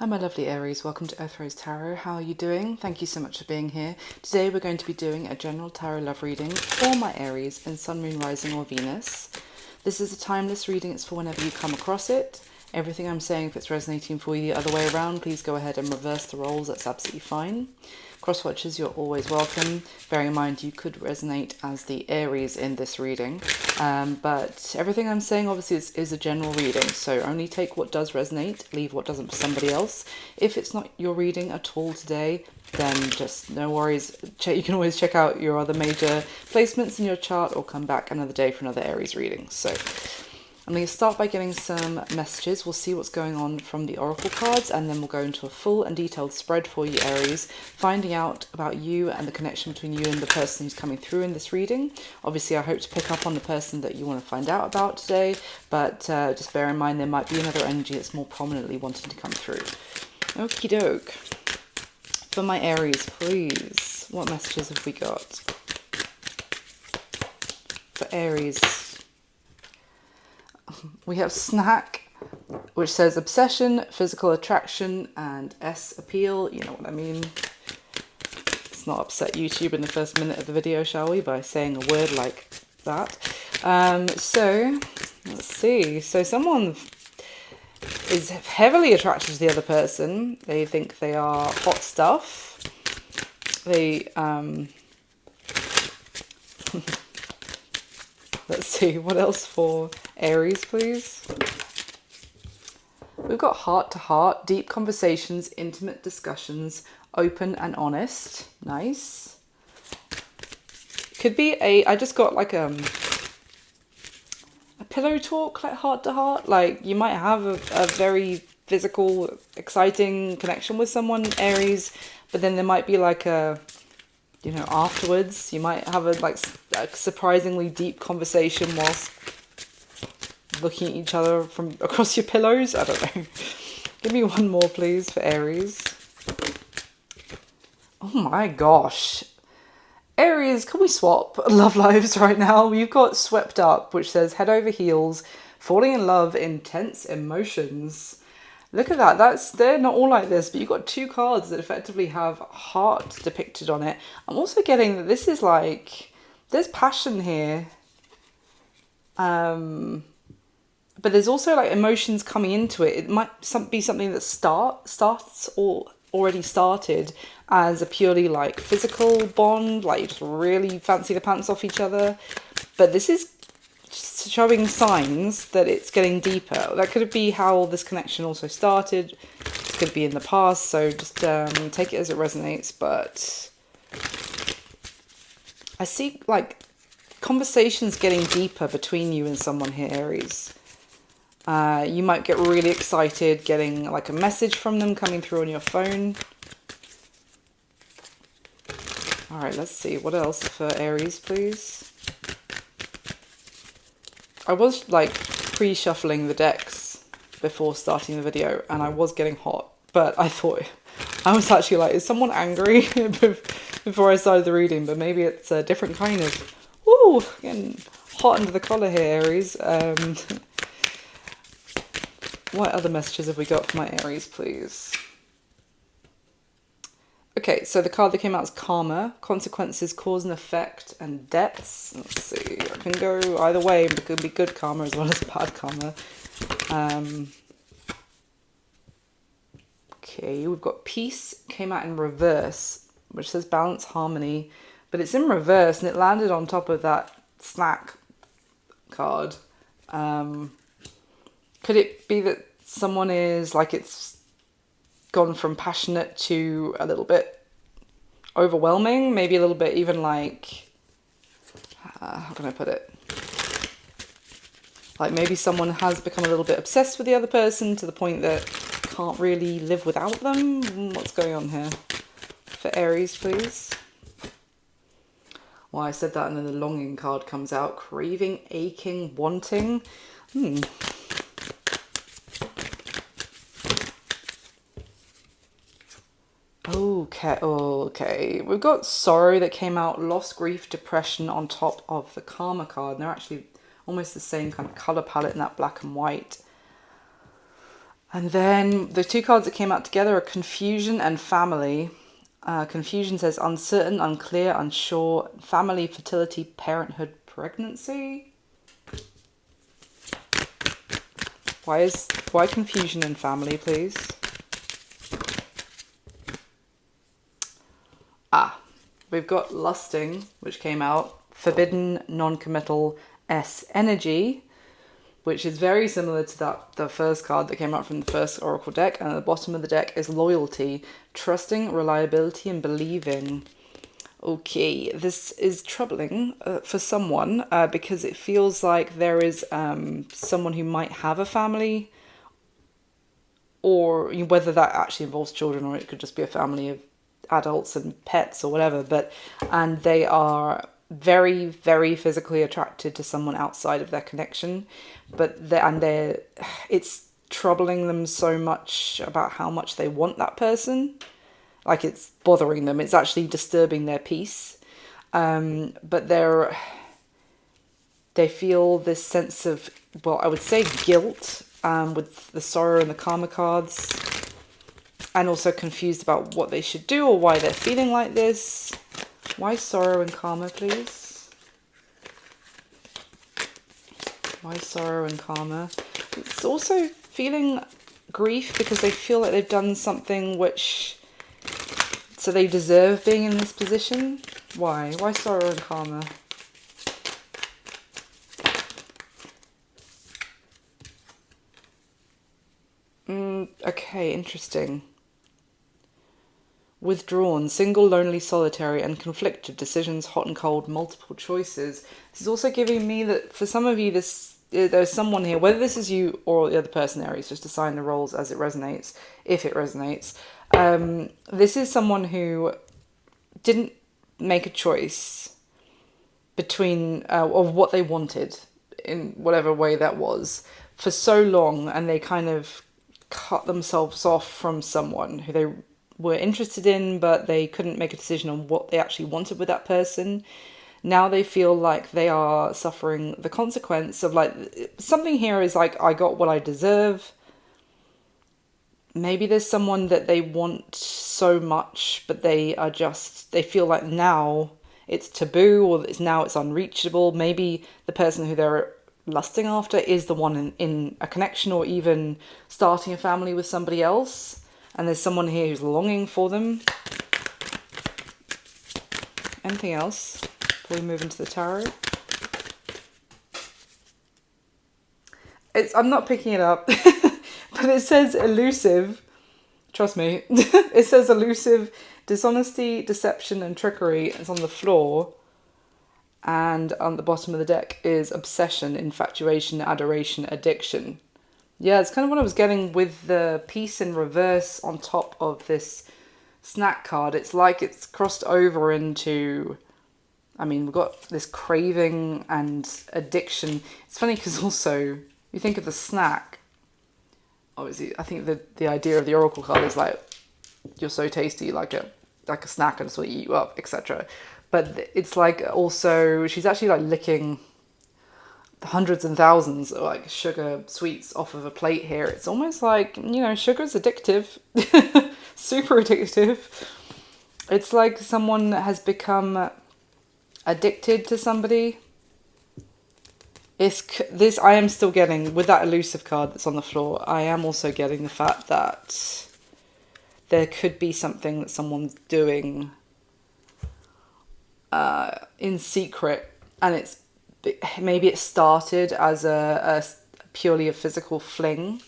Hi my lovely Aries, welcome to Aries Tarot. How are you doing? Thank you so much for being here. Today we're going to be doing a general tarot love reading for my Aries in Sun, Moon, Rising or Venus. This is a timeless reading, it's for whenever you come across it. Everything I'm saying, if it's resonating for you the other way around, please go ahead and reverse the roles, that's absolutely fine. Cross watchers, you're always welcome. Bearing in mind you could resonate as the Aries in this reading, but everything I'm saying obviously is a general reading, so only take what does resonate, leave what doesn't for somebody else. If it's not your reading at all today, then just no worries. You can always check out your other major placements in your chart or come back another day for another Aries reading. So I'm going to start by getting some messages. We'll see what's going on from the Oracle cards, and then we'll go into a full and detailed spread for you, Aries, finding out about you and the connection between you and the person who's coming through in this reading. Obviously, I hope to pick up on the person that you want to find out about today, but just bear in mind there might be another energy that's more prominently wanting to come through. Okie doke. For my Aries, please, what messages have we got? For Aries, we have snack, which says obsession, physical attraction, and S, appeal. You know what I mean. Let's not upset YouTube in the first minute of the video, shall we, by saying a word like that. So let's see. So someone is heavily attracted to the other person. They think they are hot stuff. They let's see, what else for Aries, please? We've got heart to heart, deep conversations, intimate discussions, open and honest. Nice. Could be I just got like a pillow talk, like heart to heart. Like you might have a very physical, exciting connection with someone, Aries, but then there might be like a, you know, afterwards you might have a surprisingly deep conversation whilst looking at each other from across your pillows. I don't know. Give me one more, please, for Aries. Oh my gosh. Aries, can we swap love lives right now? You've got swept up, which says head over heels, falling in love, intense emotions. Look at that. They're not all like this, but you've got two cards that effectively have heart depicted on it. I'm also getting that this is like, there's passion here. But there's also like emotions coming into it. It might be something that starts or already started as a purely like physical bond, like you just really fancy the pants off each other. But this is showing signs that it's getting deeper. That could be how this connection also started. It could be in the past, so just take it as it resonates. But I see like conversations getting deeper between you and someone here, Aries. You might get really excited getting like a message from them coming through on your phone. All right, let's see. What else for Aries, please? I was like pre-shuffling the decks before starting the video and I was getting hot, but I thought, I was actually like, is someone angry before I started the reading? But maybe it's a different kind of, ooh, getting hot under the collar here, Aries. What other messages have we got for my Aries, please? Okay, so the card that came out is Karma, consequences, cause and effect, and debts. Let's see, I can go either way. It could be good karma as well as bad karma. Okay, we've got peace, came out in reverse, which says balance, harmony, but it's in reverse and it landed on top of that snack card. Could it be that someone is like, it's gone from passionate to a little bit overwhelming, maybe a little bit even like, how can I put it? Like maybe someone has become a little bit obsessed with the other person to the point that can't really live without them. What's going on here? For Aries, please. Well, I said that and then the longing card comes out. Craving, aching, wanting. Okay. We've got sorrow that came out, loss, grief, depression on top of the karma card. And they're actually almost the same kind of colour palette in that black and white. And then the two cards that came out together are confusion and family. Confusion says uncertain, unclear, unsure, family, fertility, parenthood, pregnancy. Why confusion and family, please? We've got lusting, which came out, forbidden, non-committal, energy, which is very similar to the first card that came out from the first oracle deck. And at the bottom of the deck is loyalty, trusting, reliability, and believing. Okay, this is troubling for someone because it feels like there is someone who might have a family, or whether that actually involves children or it could just be a family of adults and pets or whatever, and they are very, very physically attracted to someone outside of their connection, it's troubling them so much about how much they want that person, like it's bothering them, it's actually disturbing their peace, but they feel this sense of, well, I would say guilt, with the sorrow and the karma cards, and also confused about what they should do or why they're feeling like this. Why sorrow and karma, please? Why sorrow and karma? It's also feeling grief because they feel like they've done something so they deserve being in this position. Why? Why sorrow and karma? Okay, interesting. Withdrawn, single, lonely, solitary, and conflicted, decisions, hot and cold, multiple choices. This is also giving me that for some of you, there's someone here, whether this is you or the other person, Aries, just assign the roles as it resonates, if it resonates. This is someone who didn't make a choice between of what they wanted in whatever way that was for so long, and they kind of cut themselves off from someone who they were interested in, but they couldn't make a decision on what they actually wanted with that person. Now they feel like they are suffering the consequence of, like, something here is like, I got what I deserve. Maybe there's someone that they want so much, but they feel like now it's taboo, or now it's unreachable. Maybe the person who they're lusting after is the one in a connection, or even starting a family with somebody else. And there's someone here who's longing for them. Anything else before we move into the tarot? I'm not picking it up, but it says elusive. Trust me. It says elusive, dishonesty, deception, and trickery. It's on the floor. And on the bottom of the deck is obsession, infatuation, adoration, addiction. Yeah, it's kind of what I was getting with the piece in reverse on top of this snack card. It's like it's crossed over into, we've got this craving and addiction. It's funny because also, you think of the snack, obviously, I think the idea of the oracle card is like, you're so tasty, like a snack, and sort of eat you up, etc. But it's like also, she's actually like licking hundreds and thousands of like sugar sweets off of a plate here. It's almost like, sugar's addictive. Super addictive. It's like someone has become addicted to somebody. I am still getting, with that elusive card that's on the floor, I am also getting the fact that there could be something that someone's doing in secret, and maybe it started as a purely a physical fling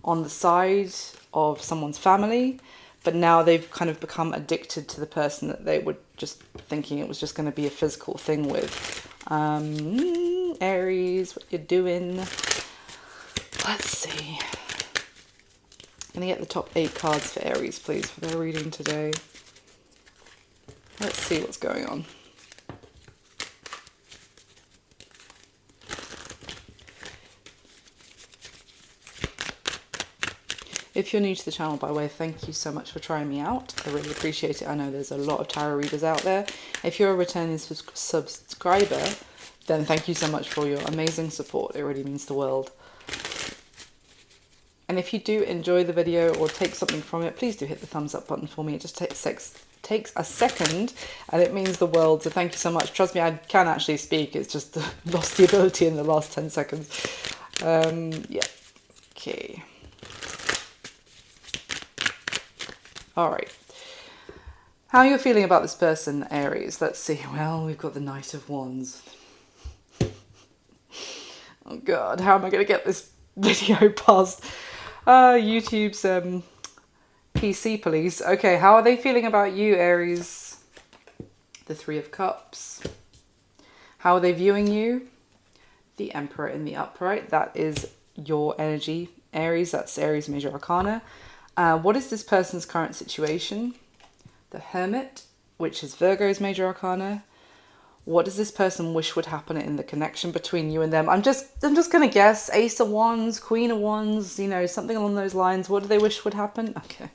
on the side of someone's family, but now they've kind of become addicted to the person that they were just thinking it was just going to be a physical thing with. Aries, what you doing? Let's see. I'm going to get the top 8 cards for Aries, please, for their reading today. Let's see what's going on. If you're new to the channel, by the way, thank you so much for trying me out. I really appreciate it. I know there's a lot of tarot readers out there. If you're a returning subscriber, then thank you so much for your amazing support. It really means the world. And if you do enjoy the video or take something from it, please do hit the thumbs up button for me. It just takes a second and it means the world. So thank you so much. Trust me, I can actually speak. It's just lost the ability in the last 10 seconds. Yeah. Okay. All right. How are you feeling about this person, Aries? Let's see. Well, we've got the Knight of Wands. Oh God, how am I going to get this video past YouTube's PC police? Okay, how are they feeling about you, Aries? The Three of Cups. How are they viewing you? The Emperor in the upright. That is your energy, Aries. That's Aries Major Arcana. What is this person's current situation? The Hermit, which is Virgo's Major Arcana. What does this person wish would happen in the connection between you and them? I'm just gonna guess Ace of Wands, Queen of Wands, you know, something along those lines. What do they wish would happen? Okay,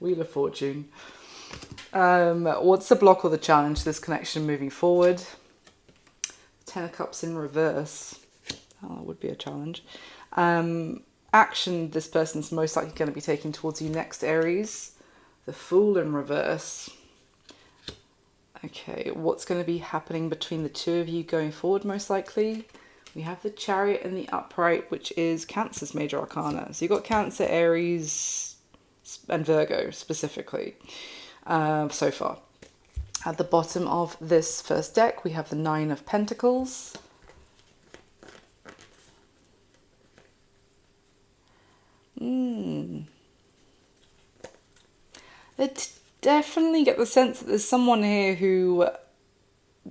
Wheel of Fortune. What's the block or the challenge to this connection moving forward? Ten of Cups in reverse. Oh, that would be a challenge. Action this person's most likely going to be taking towards you next, Aries. The Fool in reverse. Okay, what's going to be happening between the two of you going forward most likely? We have the Chariot in the upright, which is Cancer's Major Arcana. So you've got Cancer, Aries, and Virgo specifically so far. At the bottom of this first deck, we have the Nine of Pentacles. Definitely get the sense that there's someone here who,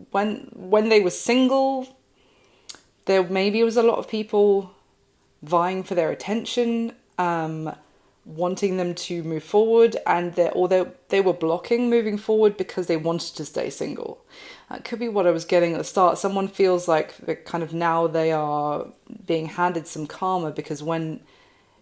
when they were single, there maybe was a lot of people vying for their attention, wanting them to move forward, and they were blocking moving forward because they wanted to stay single. That could be what I was getting at the start. Someone feels like kind of now they are being handed some karma because when,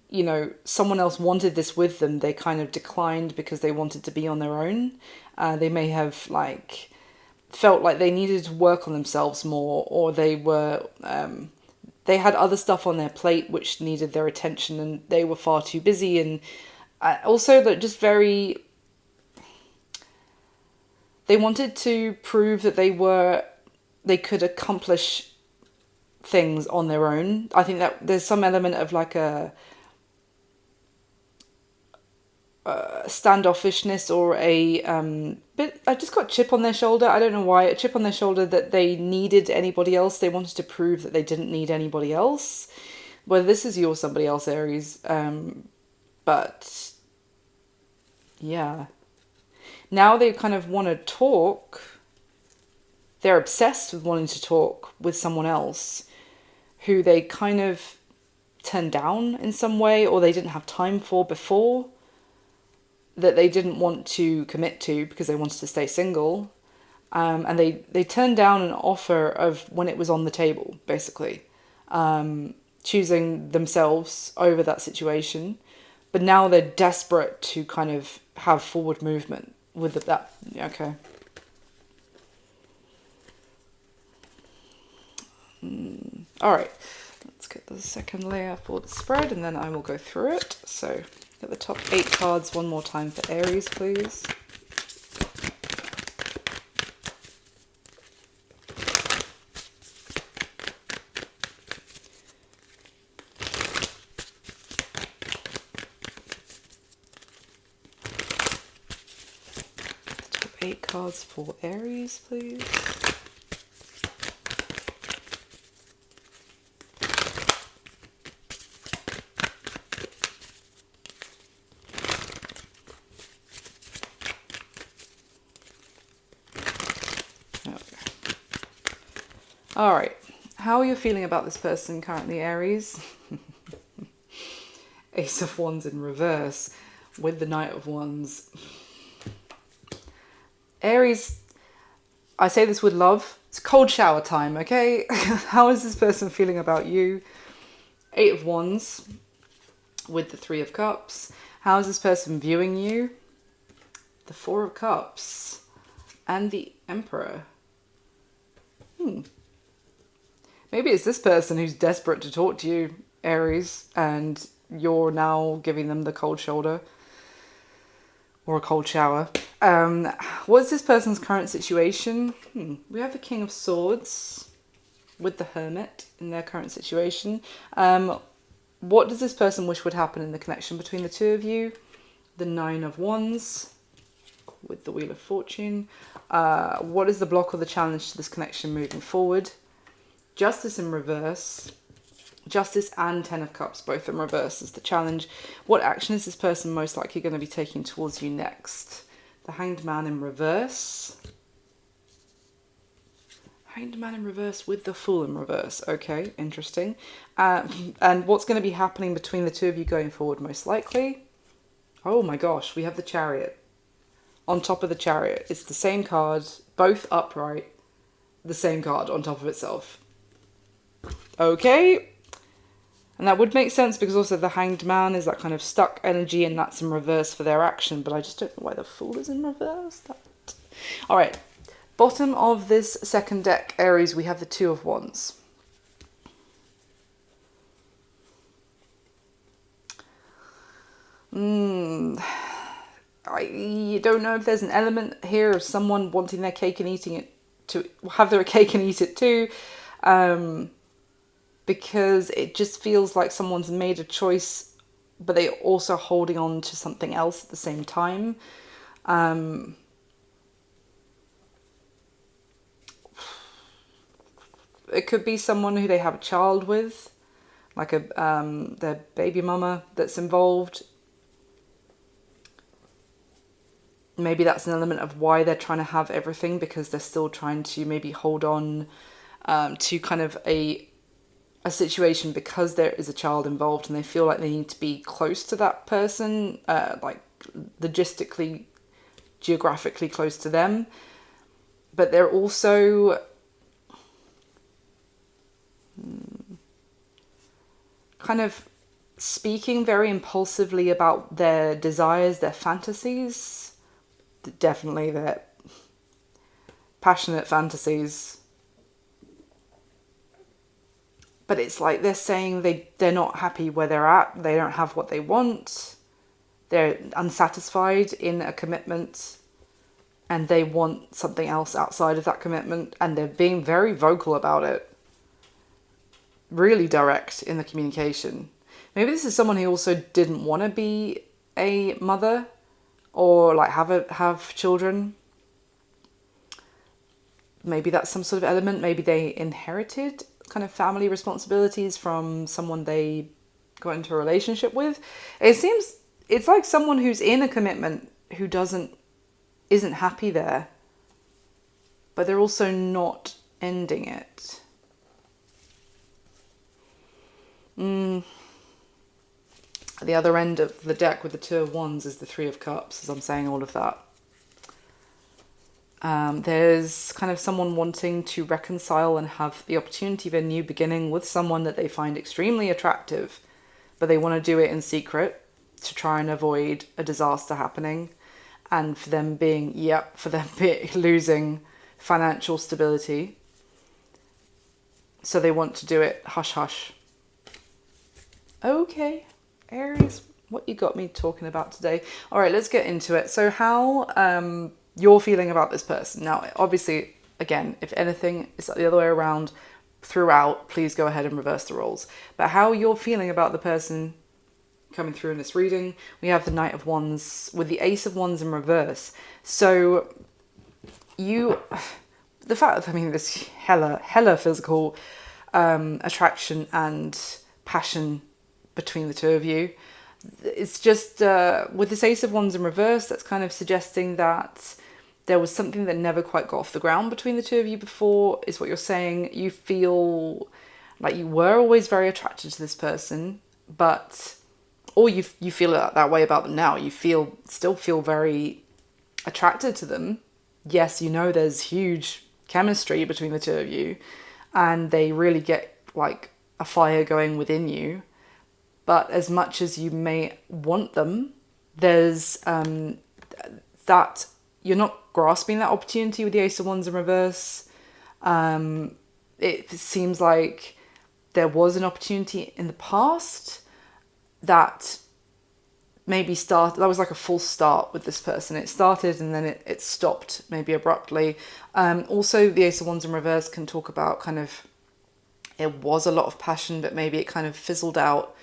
you know, someone else wanted this with them, they kind of declined because they wanted to be on their own. They may have felt like they needed to work on themselves more, or they were they had other stuff on their plate which needed their attention, and they were far too busy. And also that just they wanted to prove that they could accomplish things on their own. I think that there's some element of like a standoffishness or a bit. I just got a chip on their shoulder. I don't know why. A chip on their shoulder that they needed anybody else. They wanted to prove that they didn't need anybody else. Whether this is you or somebody else, Aries. But yeah. Now they kind of want to talk. They're obsessed with wanting to talk with someone else who they kind of turned down in some way, or they didn't have time for before, that they didn't want to commit to because they wanted to stay single. And they turned down an offer of when it was on the table, basically. Choosing themselves over that situation. But now they're desperate to kind of have forward movement with that. Okay. All right. Let's get the second layer for the spread and then I will go through it. So get the top 8 cards one more time for Aries, please. Top 8 cards for Aries, please. All right, how are you feeling about this person currently, Aries? Ace of Wands in reverse with the Knight of Wands. Aries, I say this with love. It's cold shower time, okay? How is this person feeling about you? 8 of Wands with the 3 of Cups. How is this person viewing you? The 4 of Cups and the Emperor. Maybe it's this person who's desperate to talk to you, Aries, and you're now giving them the cold shoulder or a cold shower. What is this person's current situation? We have the King of Swords with the Hermit in their current situation. What does this person wish would happen in the connection between the two of you? The Nine of Wands with the Wheel of Fortune. What is the block or the challenge to this connection moving forward? Justice in reverse. Justice and Ten of Cups, both in reverse, is the challenge. What action is this person most likely going to be taking towards you next? The Hanged Man in reverse. Hanged Man in reverse with the Fool in reverse. Okay, interesting. And what's going to be happening between the two of you going forward most likely? Oh my gosh, we have the Chariot. On top of the Chariot. It's the same card, both upright. The same card on top of itself. Okay. And that would make sense because also the Hanged Man is that kind of stuck energy and that's in reverse for their action. But I just don't know why the Fool is in reverse. All right. Bottom of this second deck, Aries, we have the Two of Wands. I don't know if there's an element here of someone wanting their cake and eating it to have their cake and eat it too. Because it just feels like someone's made a choice, but they're also holding on to something else at the same time. It could be someone who they have a child with, like their baby mama that's involved. Maybe that's an element of why they're trying to have everything, because they're still trying to maybe hold on to kind of a situation because there is a child involved and they feel like they need to be close to that person, like logistically, geographically close to them. But they're also kind of speaking very impulsively about their desires, their fantasies. Definitely their passionate fantasies. But it's like they're saying they're not happy where they're at. They don't have what they want. They're unsatisfied in a commitment. And they want something else outside of that commitment. And they're being very vocal about it. Really direct in the communication. Maybe this is someone who also didn't want to be a mother. Or like have children. Maybe that's some sort of element. Maybe they inherited kind of family responsibilities from someone they got into a relationship with. It's like someone who's in a commitment who isn't happy there, but they're also not ending it. The other end of the deck with the Two of Wands is the Three of Cups, as I'm saying all of that. There's kind of someone wanting to reconcile and have the opportunity of a new beginning with someone that they find extremely attractive, but they want to do it in secret to try and avoid a disaster happening, and for them losing financial stability. So they want to do it hush hush. Okay, Aries, what you got me talking about today? All right, let's get into it. So how you're feeling about this person. Now, obviously, again, if anything, it's the other way around throughout. Please go ahead and reverse the roles. But how you're feeling about the person coming through in this reading. We have the Knight of Wands with the Ace of Wands in reverse. So the fact that, I mean, this hella physical attraction and passion between the two of you. It's just, with this Ace of Wands in reverse, that's kind of suggesting that there was something that never quite got off the ground between the two of you before, is what you're saying. You feel like you were always very attracted to this person, or you feel that way about them now. You still feel very attracted to them. Yes, you know there's huge chemistry between the two of you, and they really get like a fire going within you. But as much as you may want them, there's that you're not grasping that opportunity with the Ace of Wands in reverse. It seems like there was an opportunity in the past, that maybe that was like a false start with this person. It started and then it stopped maybe abruptly. Also, the Ace of Wands in reverse can talk about kind of, it was a lot of passion, but maybe it kind of fizzled out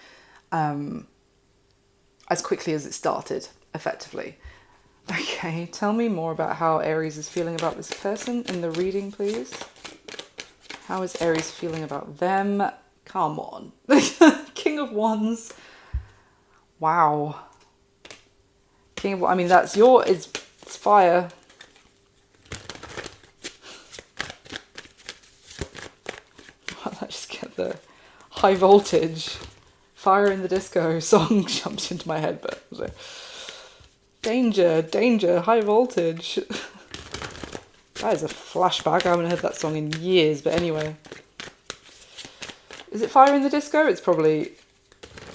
as quickly as it started, effectively. Okay, tell me more about how Aries is feeling about this person in the reading, please. How is Aries feeling about them? Come on. King of Wands. Wow. King of, I mean, that's it's fire. I just get the high voltage Fire in the Disco song jumps into my head, but danger, danger, high voltage. That is a flashback. I haven't heard that song in years, but anyway. Is it Fire in the Disco? It's probably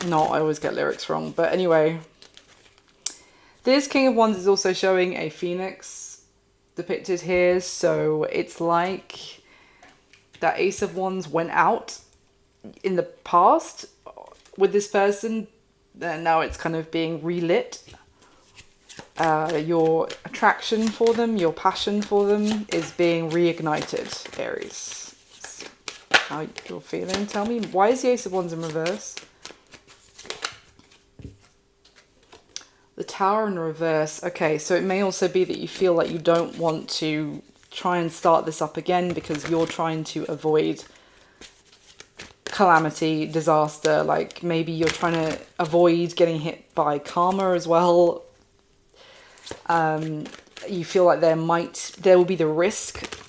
not. I always get lyrics wrong, but anyway. This King of Wands is also showing a phoenix depicted here, so it's like that Ace of Wands went out in the past with this person, and now it's kind of being relit. Your attraction for them, your passion for them is being reignited, Aries. How you're feeling? Tell me, why is the Ace of Wands in reverse? The Tower in reverse. Okay, so it may also be that you feel like you don't want to try and start this up again because you're trying to avoid calamity, disaster. Like maybe you're trying to avoid getting hit by karma as well. You feel like there will be the risk.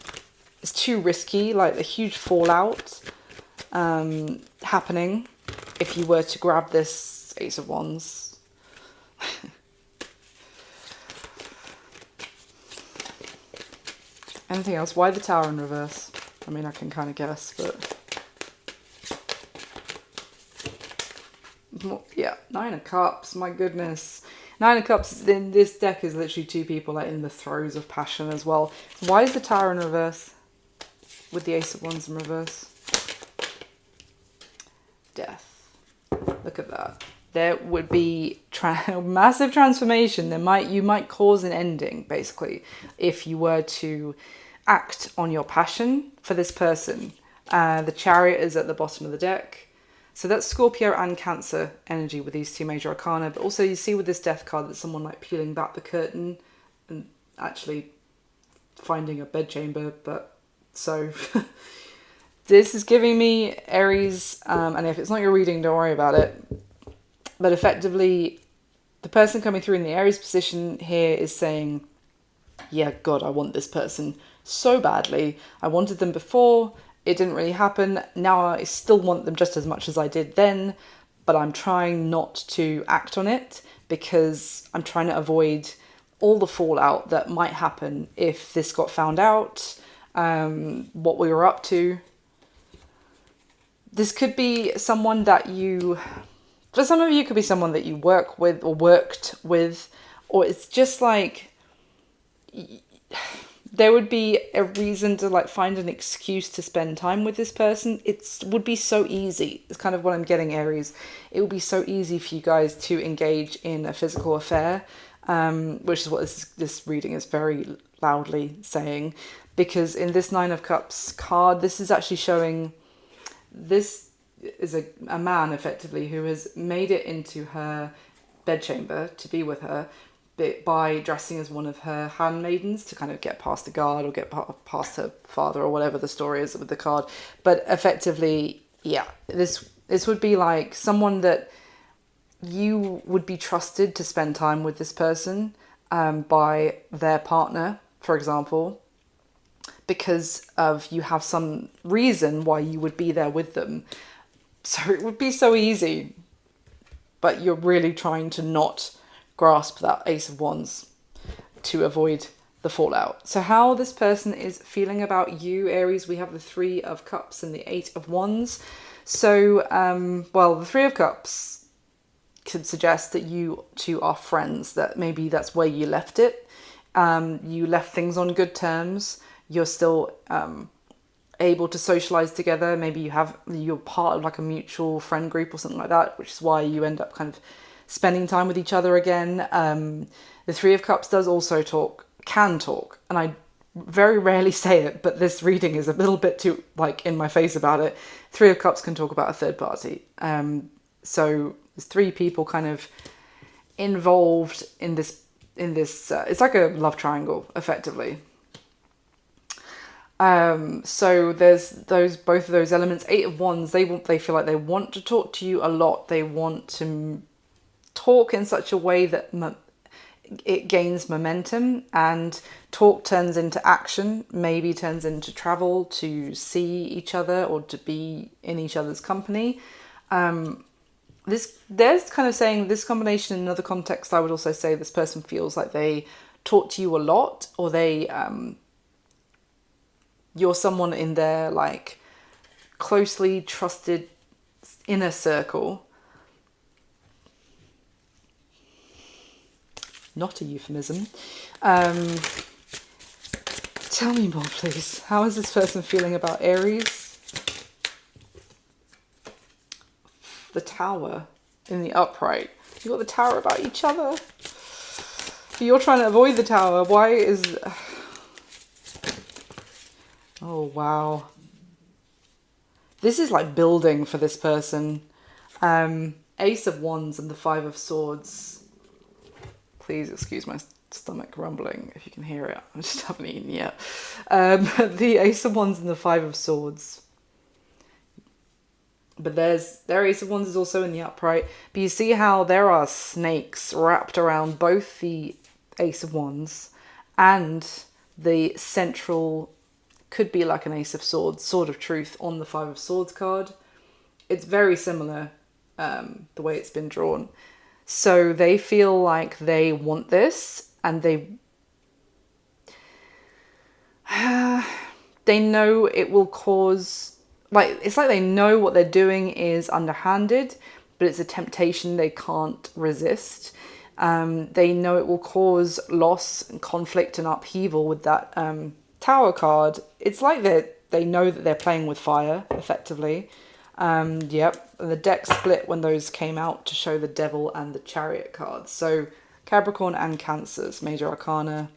It's too risky, like a huge fallout happening if you were to grab this Ace of Wands. Anything else? Why the Tower in reverse? I mean, I can kind of guess, but yeah, Nine of Cups. My goodness, Nine of Cups in this deck is literally two people like in the throes of passion as well. Why is the Tower in reverse with the Ace of Wands in reverse? Death. Look at that. There would be massive transformation. You might cause an ending, basically, if you were to act on your passion for this person. The Chariot is at the bottom of the deck. So that's Scorpio and Cancer energy with these two major arcana. But also you see with this Death card that someone like peeling back the curtain and actually finding a bedchamber. But so this is giving me Aries, and if it's not your reading, don't worry about it. But effectively, the person coming through in the Aries position here is saying, yeah, God, I want this person so badly. I wanted them before. It didn't really happen. Now I still want them just as much as I did then, but I'm trying not to act on it because I'm trying to avoid all the fallout that might happen if this got found out, what we were up to. This could be someone that for some of you, it could be someone that you work with or worked with, or it's just like there would be a reason to like find an excuse to spend time with this person. It would be so easy. It's kind of what I'm getting, Aries. It would be so easy for you guys to engage in a physical affair, which is what this reading is very loudly saying. Because in this Nine of Cups card, this is actually showing this is a man effectively who has made it into her bedchamber to be with her by dressing as one of her handmaidens to kind of get past the guard or get past her father or whatever the story is with the card. But effectively, yeah, this would be like someone that you would be trusted to spend time with this person by their partner, for example, because of you have some reason why you would be there with them. So it would be so easy, but you're really trying to not grasp that Ace of Wands to avoid the fallout. So how this person is feeling about you, Aries, we have the Three of Cups and the Eight of Wands. So, well, the Three of Cups could suggest that you two are friends, that maybe that's where you left it. You left things on good terms. You're still able to socialize together. Maybe you're part of like a mutual friend group or something like that, which is why you end up kind of spending time with each other again. The Three of Cups does also can talk, and I very rarely say it, but this reading is a little bit too like in my face about it. Three of Cups can talk about a third party. So there's three people kind of involved in this. It's like a love triangle, effectively. So there's both of those elements. Eight of Wands, they feel like they want to talk to you a lot. They want to talk in such a way that it gains momentum, and talk turns into action, maybe turns into travel to see each other or to be in each other's company. There's kind of saying this combination in another context. I would also say this person feels like they talk to you a lot, or you're someone in their like closely trusted inner circle. Not a euphemism. Tell me more, please. How is this person feeling about Aries? The Tower in the upright. You got the Tower about each other. You're trying to avoid the Tower. Why is... Oh, wow. This is like building for this person. Ace of Wands and the Five of Swords. Please excuse my stomach rumbling if you can hear it. I just haven't eaten yet. The Ace of Wands and the Five of Swords. But their Ace of Wands is also in the upright. But you see how there are snakes wrapped around both the Ace of Wands and the central, could be like an Ace of Swords, Sword of Truth on the Five of Swords card. It's very similar, the way it's been drawn. So they feel like they want this, and they know it will cause, like, it's like they know what they're doing is underhanded, but it's a temptation they can't resist. They know it will cause loss and conflict and upheaval with that Tower card. It's like they know that they're playing with fire, effectively. Yep, and the deck split when those came out to show the Devil and the Chariot cards. So Capricorn and Cancers, Major Arcana.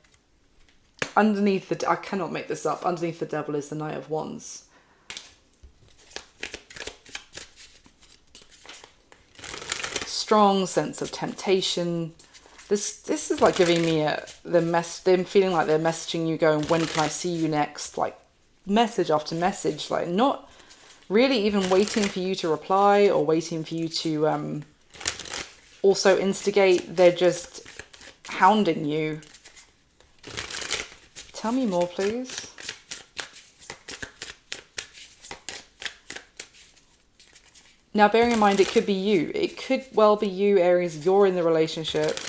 Underneath I cannot make this up, underneath the Devil is the Knight of Wands. Strong sense of temptation. This is like giving me them feeling like they're messaging you, going, when can I see you next? Like message after message, like not really even waiting for you to reply or waiting for you to also instigate. They're just hounding you. Tell me more, please. Now, bearing in mind, it could be you. It could well be you, Aries. You're in the relationship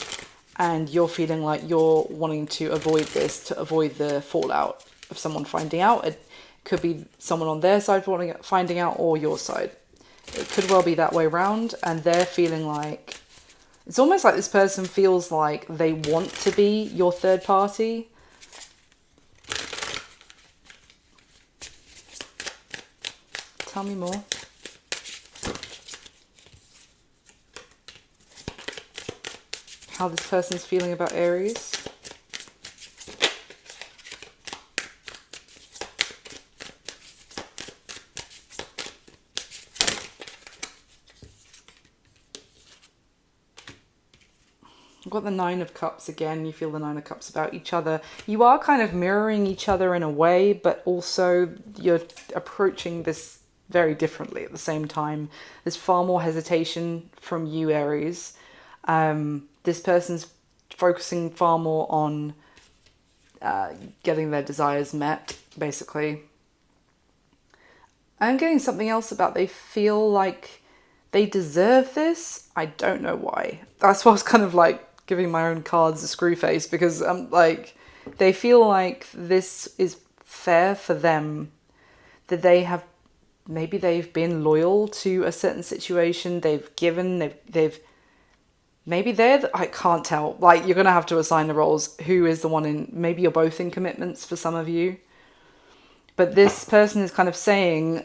and you're feeling like you're wanting to avoid this, to avoid the fallout of someone finding out. It could be someone on their side finding out, or your side. It could well be that way round, and they're feeling like, it's almost like this person feels like they want to be your third party. Tell me more. How this person's feeling about Aries. I've got the Nine of Cups again. You feel the Nine of Cups about each other. You are kind of mirroring each other in a way, but also you're approaching this very differently at the same time. There's far more hesitation from you, Aries. This person's focusing far more on getting their desires met, basically. I'm getting something else about they feel like they deserve this. I don't know why. That's why I was kind of like giving my own cards a screw face, because like they feel like this is fair for them, that they've been loyal to a certain situation, they've given, maybe I can't tell. Like, you're going to have to assign the roles. Who is the one in, maybe you're both in commitments for some of you. But this person is kind of saying,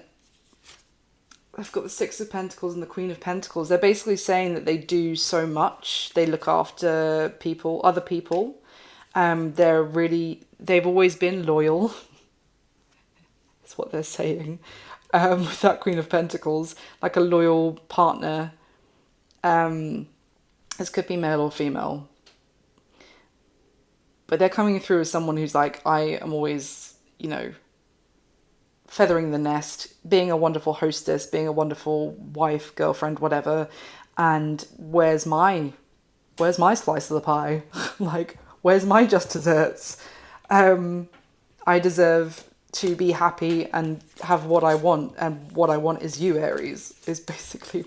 I've got the Six of Pentacles and the Queen of Pentacles. They're basically saying that they do so much. They look after people, other people. They've always been loyal. That's what they're saying. With that Queen of Pentacles, like a loyal partner. This could be male or female. But they're coming through as someone who's like, I am always, feathering the nest, being a wonderful hostess, being a wonderful wife, girlfriend, whatever. And where's my slice of the pie? Like, where's my just desserts? I deserve to be happy and have what I want, and what I want is you, Aries, is basically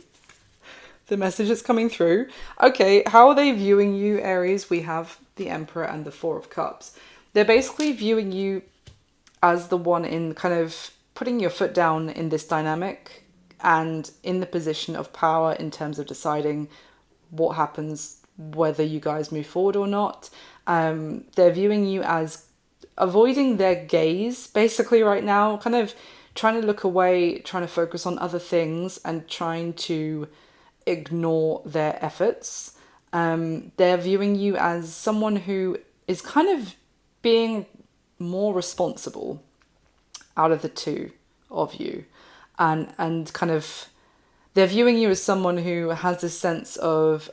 the message that's coming through. Okay, how are they viewing you, Aries? We have the Emperor and the Four of Cups. They're basically viewing you as the one in kind of putting your foot down in this dynamic and in the position of power in terms of deciding what happens, whether you guys move forward or not. They're viewing you as avoiding their gaze basically right now, kind of trying to look away, trying to focus on other things and trying to ignore their efforts. They're viewing you as someone who is kind of being more responsible out of the two of you, and kind of they're viewing you as someone who has this sense of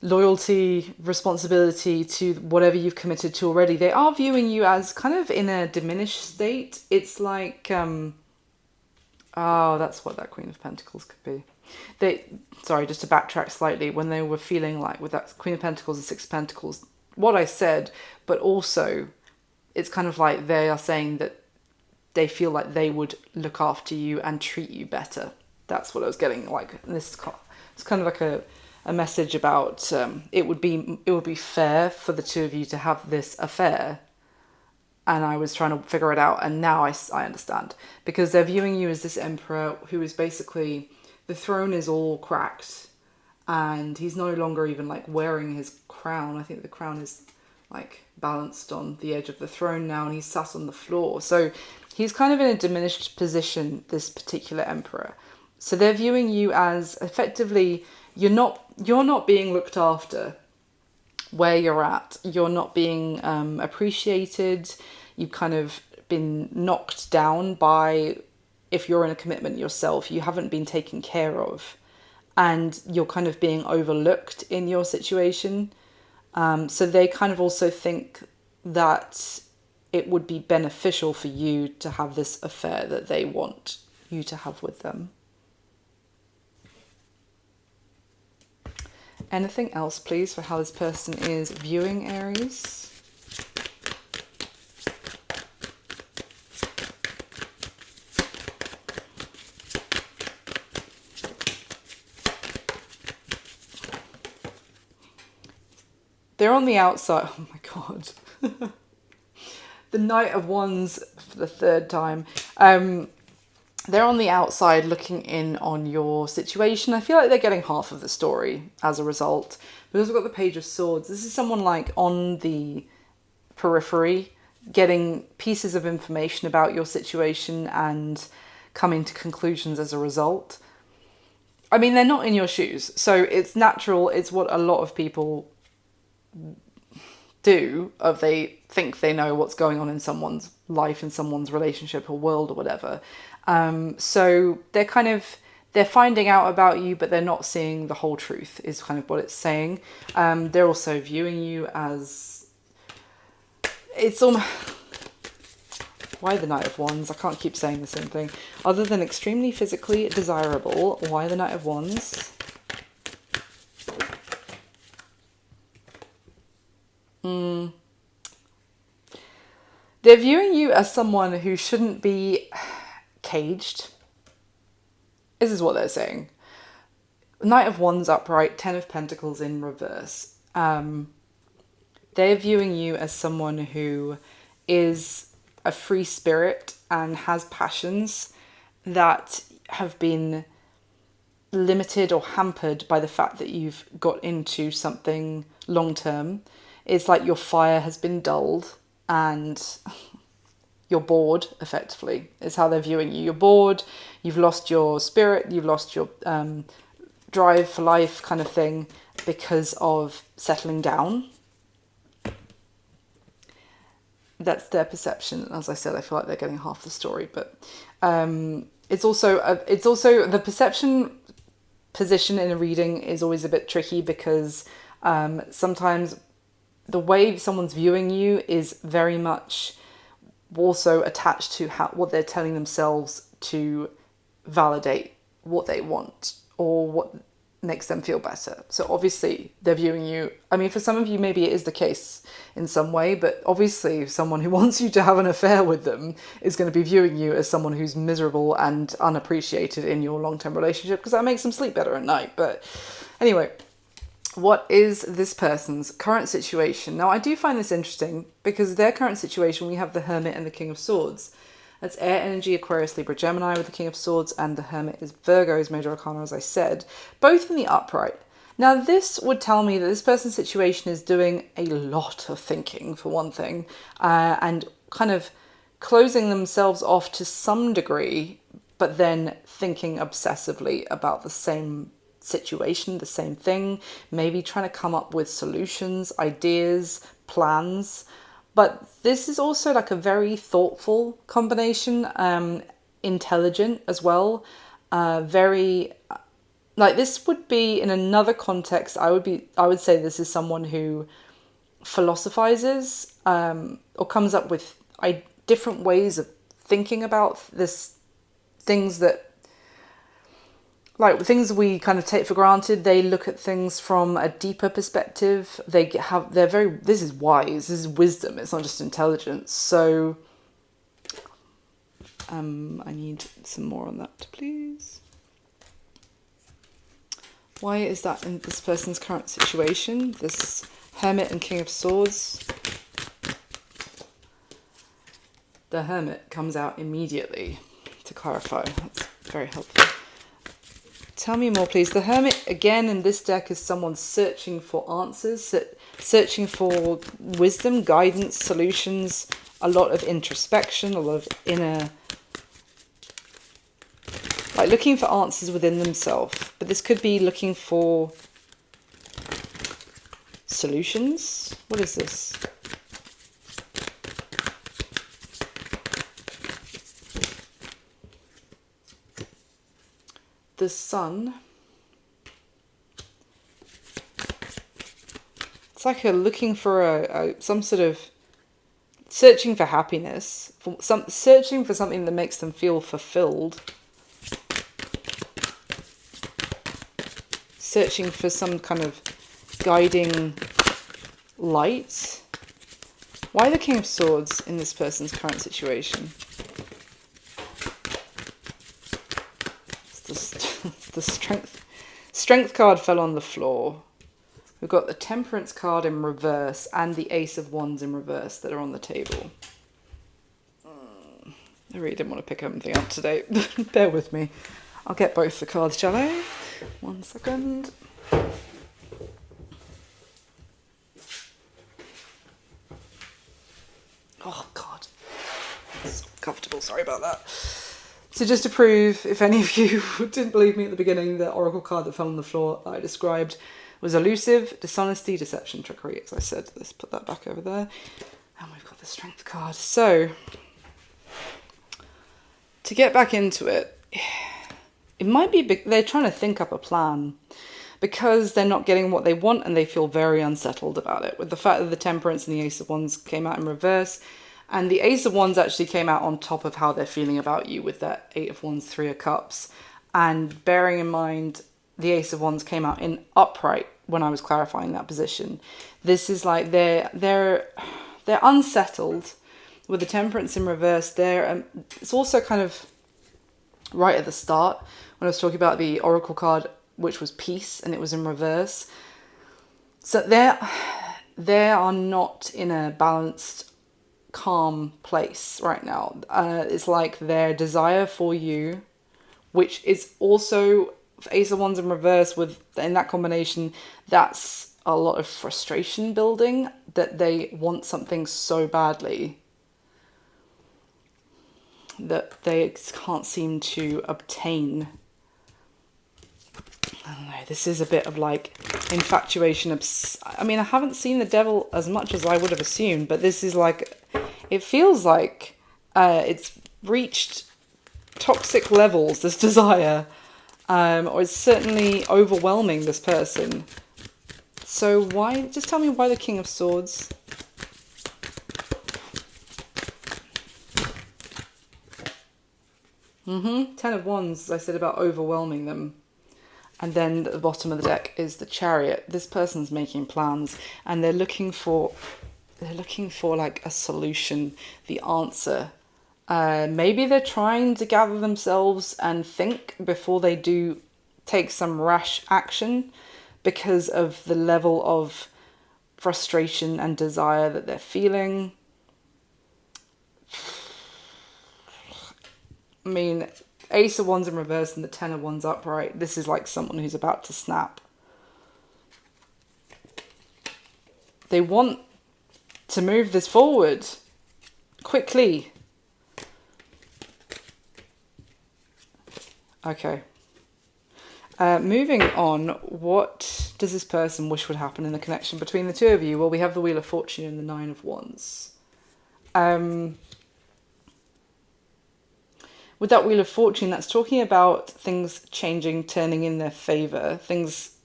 loyalty, responsibility to whatever you've committed to already. They are viewing you as kind of in a diminished state. It's like that's what that Queen of Pentacles could be. Sorry, just to backtrack slightly, when they were feeling like with that Queen of Pentacles and Six of Pentacles, what I said, but also it's kind of like they are saying that they feel like they would look after you and treat you better. That's what I was getting. Like, it's kind of like a message about it would be fair for the two of you to have this affair. And I was trying to figure it out, and now I understand, because they're viewing you as this Emperor who is basically, the throne is all cracked and he's no longer even like wearing his crown. I think the crown is like balanced on the edge of the throne now, and he's sat on the floor. So he's kind of in a diminished position, this particular Emperor. So they're viewing you as effectively, you're not being looked after where you're at. You're not being appreciated. You've kind of been knocked down by, if you're in a commitment yourself, you haven't been taken care of, and you're kind of being overlooked in your situation. So they kind of also think that it would be beneficial for you to have this affair that they want you to have with them. Anything else, please, for how this person is viewing Aries? They're on the outside. Oh my God. The Knight of Wands for the third time. They're on the outside looking in on your situation. I feel like they're getting half of the story as a result. We've also got the Page of Swords. This is someone like on the periphery, getting pieces of information about your situation and coming to conclusions as a result. I mean, they're not in your shoes, so it's natural. It's what a lot of people do, of they think they know what's going on in someone's life, in someone's relationship or world or whatever. So they're finding out about you, but they're not seeing the whole truth, is kind of what it's saying. They're also viewing you as, it's almost, why the Knight of Wands? I can't keep saying the same thing. Other than extremely physically desirable, why the Knight of Wands? They're viewing you as someone who shouldn't be caged. This is what they're saying. Knight of Wands upright, Ten of Pentacles in reverse. They're viewing you as someone who is a free spirit and has passions that have been limited or hampered by the fact that you've got into something long term. It's like your fire has been dulled, and you're bored, effectively, is how they're viewing you. You're bored, you've lost your spirit, you've lost your drive for life kind of thing because of settling down. That's their perception. As I said, I feel like they're getting half the story, but it's also the perception position in a reading is always a bit tricky, because sometimes the way someone's viewing you is very much also attached to what they're telling themselves to validate what they want or what makes them feel better. So obviously they're viewing you, I mean, for some of you maybe it is the case in some way, but obviously someone who wants you to have an affair with them is going to be viewing you as someone who's miserable and unappreciated in your long-term relationship, because that makes them sleep better at night. But anyway, what is this person's current situation? Now, I do find this interesting because their current situation, we have the Hermit and the King of Swords. That's air energy, Aquarius, Libra, Gemini with the King of Swords, and the Hermit is Virgo's major arcana, as I said, both in the upright. Now, this would tell me that this person's situation is doing a lot of thinking, for one thing, and kind of closing themselves off to some degree, but then thinking obsessively about the same situation, the same thing, maybe trying to come up with solutions, ideas, plans. But this is also like a very thoughtful combination, intelligent as well. Very, like, this would be in another context. I would say this is someone who philosophizes or comes up with different ways of thinking about this, things that, like things we kind of take for granted. They look at things from a deeper perspective. This is wise, this is wisdom, it's not just intelligence. So I need some more on that, please. Why is that in this person's current situation? This Hermit and King of Swords. The Hermit comes out immediately to clarify. That's very helpful. Tell me more, please. The Hermit, again, in this deck is someone searching for answers, searching for wisdom, guidance, solutions, a lot of introspection, a lot of inner, like looking for answers within themselves. But this could be looking for solutions. What is this? The Sun. It's like looking for some sort of searching for happiness, searching for something that makes them feel fulfilled, searching for some kind of guiding light. Why the King of Swords in this person's current situation? The strength card fell on the floor. We've got the Temperance card in reverse and the Ace of Wands in reverse that are on the table. I really didn't want to pick anything up today. Bear with me. I'll get both the cards, shall I? 1 second. Oh, God. It's so comfortable. Sorry about that. So just to prove, if any of you didn't believe me at the beginning, the oracle card that fell on the floor that I described was elusive, dishonesty, deception, trickery. As I said, let's put that back over there. And we've got the Strength card. So, to get back into it, it might be they're trying to think up a plan because they're not getting what they want and they feel very unsettled about it. With the fact that the Temperance and the Ace of Wands came out in reverse, and the Ace of Wands actually came out on top of how they're feeling about you with that 8 of Wands, 3 of Cups. And bearing in mind, the Ace of Wands came out in upright when I was clarifying that position. This is like they're unsettled with the Temperance in reverse. It's also kind of right at the start when I was talking about the Oracle card, which was Peace, and it was in reverse. So they are not in a balanced, calm place right now. It's like their desire for you, which is also Ace of Wands in reverse, in that combination, that's a lot of frustration building, that they want something so badly that they can't seem to obtain. I don't know, this is a bit of like infatuation. I mean, I haven't seen the devil as much as I would have assumed, but this is like, it feels like it's reached toxic levels, this desire, or it's certainly overwhelming this person. So why, just tell me why the King of Swords? Ten of Wands, as I said about overwhelming them. And then at the bottom of the deck is the Chariot. This person's making plans and they're looking for like a solution, the answer. Maybe they're trying to gather themselves and think before they do take some rash action because of the level of frustration and desire that they're feeling. I mean, Ace of Wands in reverse and the Ten of Wands upright. This is like someone who's about to snap. They want to move this forward quickly. Okay. Moving on, what does this person wish would happen in the connection between the two of you? Well, we have the Wheel of Fortune and the Nine of Wands. With that Wheel of Fortune, that's talking about things changing, turning in their favour. Things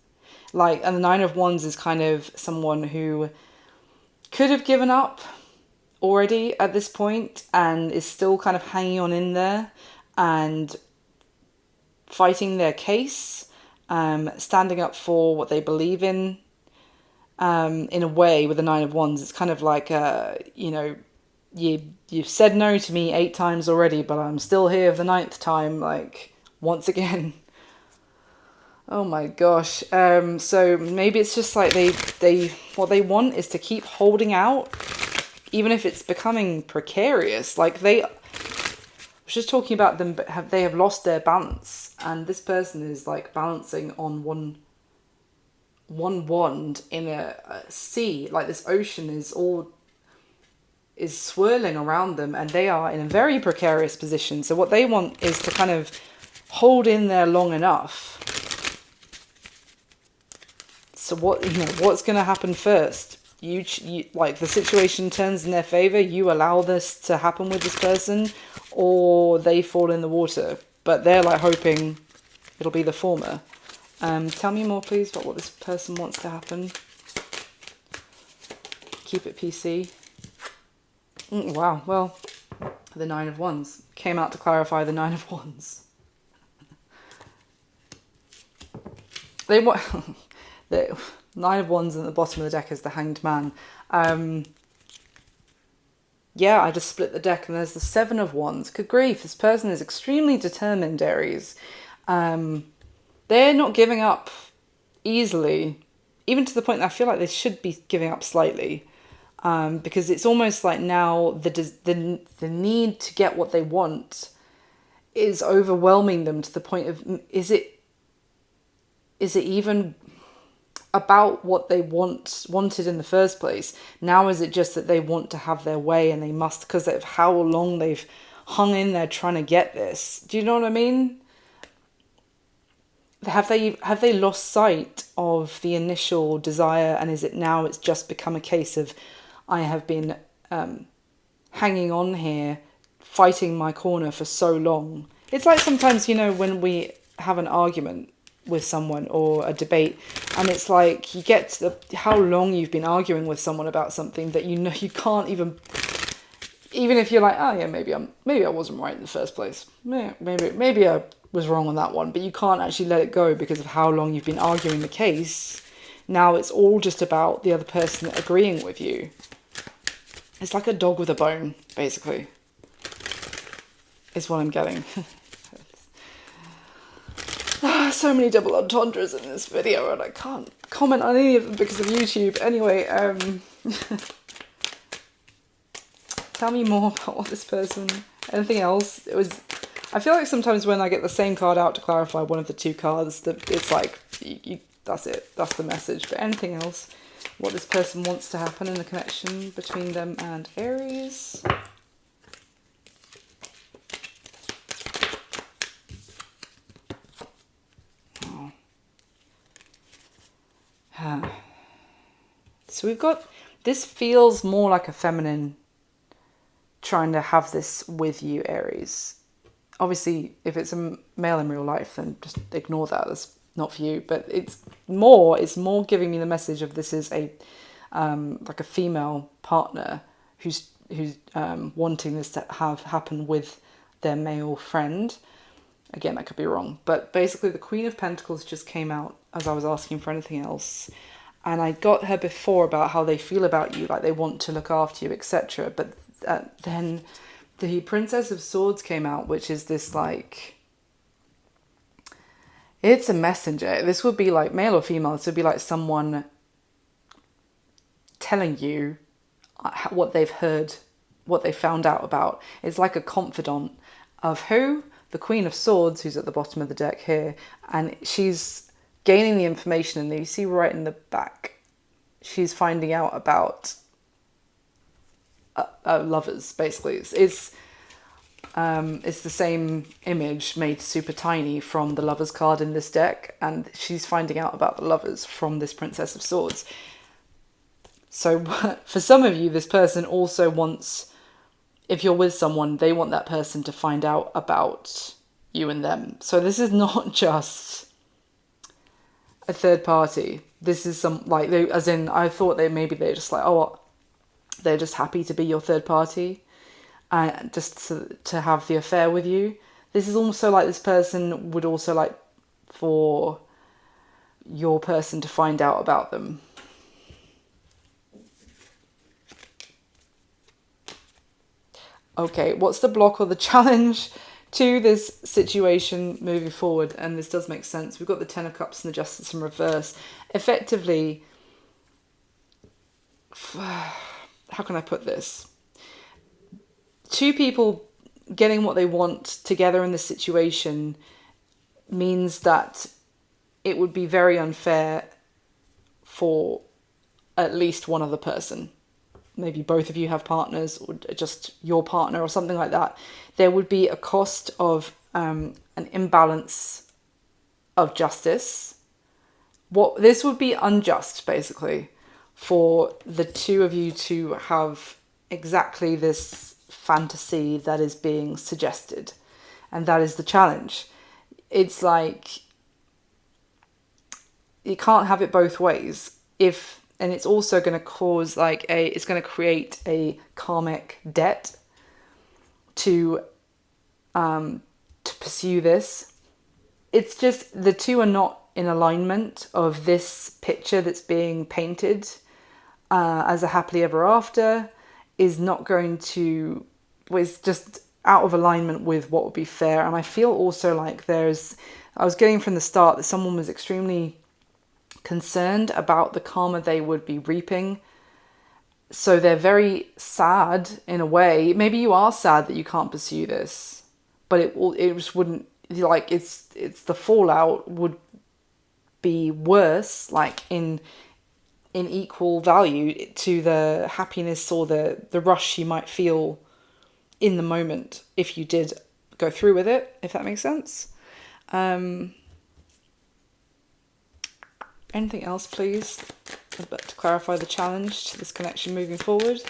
like, and the Nine of Wands is kind of someone who could have given up already at this point and is still kind of hanging on in there and fighting their case, standing up for what they believe in a way. With the Nine of Wands, it's kind of like, you know, you've said no to me 8 times already, but I'm still here the 9th time, like, once again. Oh my gosh. So maybe it's just like they what they want is to keep holding out, even if it's becoming precarious. Like, I was just talking about them, but they have lost their balance, and this person is like balancing on one wand in a sea. Like, this ocean is swirling around them and they are in a very precarious position. So what they want is to kind of hold in there long enough. So what's going to happen first? You like, the situation turns in their favor, you allow this to happen with this person, or they fall in the water. But they're like hoping it'll be the former. Tell me more, please, about what this person wants to happen. Keep it PC. Wow, well, the Nine of Wands came out to clarify the Nine of Wands. They want the Nine of Wands at the bottom of the deck is the Hanged Man. Yeah, I just split the deck and there's the Seven of Wands. Good grief, this person is extremely determined, Aries. They're not giving up easily, even to the point that I feel like they should be giving up slightly. Because it's almost like now the need to get what they want is overwhelming them to the point of, is it even about what they wanted in the first place? Now is it just that they want to have their way and they must, because of how long they've hung in there trying to get this? Do you know what I mean? Have they lost sight of the initial desire, and is it now it's just become a case of, I have been hanging on here, fighting my corner for so long. It's like sometimes, you know, when we have an argument with someone or a debate, and it's like you get to how long you've been arguing with someone about something that you know you can't even if you're like, oh yeah, maybe I wasn't right in the first place. Maybe I was wrong on that one, but you can't actually let it go because of how long you've been arguing the case. Now it's all just about the other person agreeing with you. It's like a dog with a bone, basically, is what I'm getting. So many double entendres in this video, and I can't comment on any of them because of YouTube. Anyway, tell me more about what this person... Anything else? I feel like sometimes when I get the same card out to clarify one of the two cards, that it's like, that's it. That's the message. But anything else? What this person wants to happen in the connection between them and Aries. So we've got, this feels more like a feminine trying to have this with you, Aries. Obviously, if it's a male in real life, then just ignore that. That's not for you. But it's more giving me the message of this is a like a female partner who's wanting this to have happen with their male friend. Again, I could be wrong, but basically the Queen of Pentacles just came out as I was asking for anything else, and I got her before about how they feel about you, like they want to look after you, etc. But then the Princess of Swords came out, which is this like, it's a messenger. This would be like male or female. This would be like someone telling you what they've heard, what they found out about. It's like a confidant of who? The Queen of Swords, who's at the bottom of the deck here, and she's gaining the information, and you see right in the back, she's finding out about lovers, basically. It's the same image made super tiny from the Lovers card in this deck, and she's finding out about the lovers from this Princess of Swords. So for some of you, this person also wants, if you're with someone, they want that person to find out about you and them. So this is not just a third party. This is some, like, they, as in, I thought maybe they're just like, oh, they're just happy to be your third party and just to have the affair with you. This is also like this person would also like for your person to find out about them. Okay, what's the block or the challenge to this situation moving forward? And this does make sense. We've got the Ten of Cups and the Justice in reverse. Effectively, how can I put this? Two people getting what they want together in this situation means that it would be very unfair for at least one other person. Maybe both of you have partners, or just your partner or something like that. There would be a cost of an imbalance of justice. This would be unjust, basically, for the two of you to have exactly this fantasy that is being suggested. And that is the challenge. It's like, you can't have it both ways. And it's also going to cause it's going to create a karmic debt to pursue this. It's just the two are not in alignment of this picture that's being painted as a happily ever after is just out of alignment with what would be fair. And I feel also like I was getting from the start that someone was extremely concerned about the karma they would be reaping. So they're very sad in a way. Maybe you are sad that you can't pursue this, but it just wouldn't, like, it's the fallout would be worse, like in equal value to the happiness or the rush you might feel in the moment if you did go through with it, if that makes sense. Anything else, please, to clarify the challenge to this connection moving forward?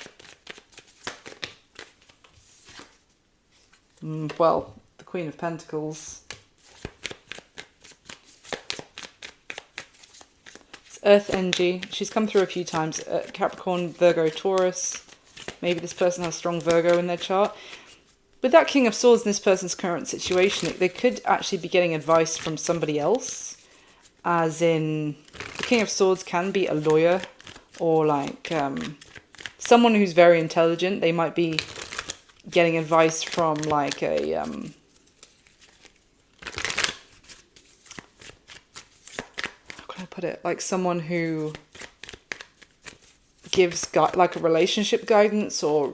Well, the Queen of Pentacles. It's Earth energy. She's come through a few times. Capricorn, Virgo, Taurus. Maybe this person has strong Virgo in their chart. With that King of Swords in this person's current situation, they could actually be getting advice from somebody else. As in, the King of Swords can be a lawyer or like someone who's very intelligent. They might be getting advice from like a... how can I put it? Like someone who gives like a relationship guidance or...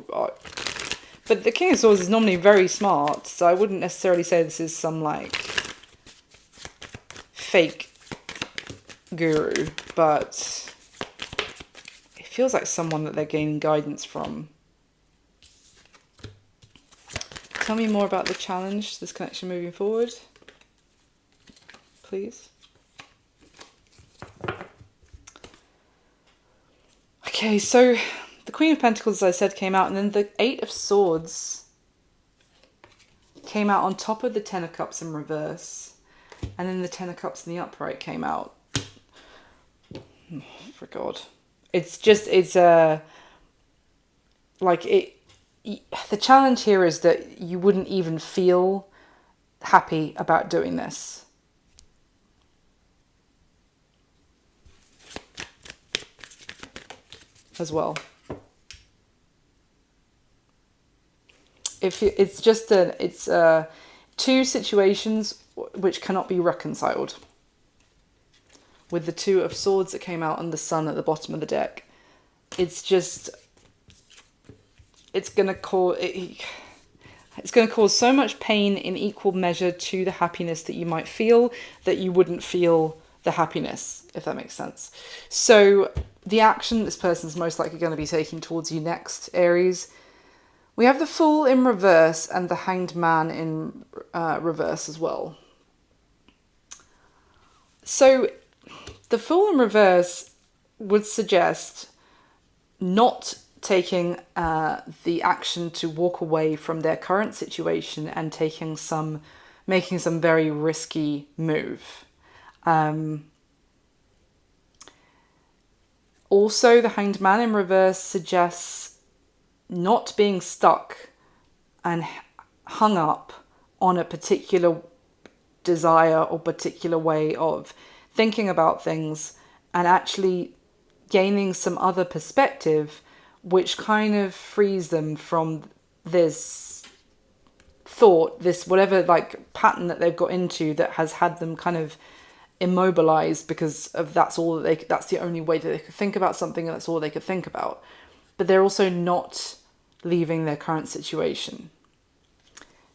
But the King of Swords is normally very smart, so I wouldn't necessarily say this is some like fake guru, but it feels like someone that they're gaining guidance from. Tell me more about the challenge, this connection moving forward, please. I Okay, so the Queen of Pentacles, as I said, came out, and then the Eight of Swords came out on top of the Ten of Cups in reverse, and then the Ten of Cups in the upright came out. Oh, for God. It's just, it's like it. The challenge here is that you wouldn't even feel happy about doing this. As well. It's just two situations which cannot be reconciled. With the Two of Swords that came out and the Sun at the bottom of the deck, it's just, it's gonna cause so much pain in equal measure to the happiness that you might feel, that you wouldn't feel the happiness, if that makes sense. So the action this person's most likely going to be taking towards you next, Aries. We have the Fool in reverse and the Hanged Man in reverse as well. So the Fool in reverse would suggest not taking the action to walk away from their current situation and making some very risky move. Also, the Hanged Man in reverse suggests not being stuck and hung up on a particular desire or particular way of thinking about things, and actually gaining some other perspective which kind of frees them from this thought, this whatever like pattern that they've got into that has had them kind of immobilized, because of that's the only way that they could think about something, and that's all they could think about. But they're also not leaving their current situation.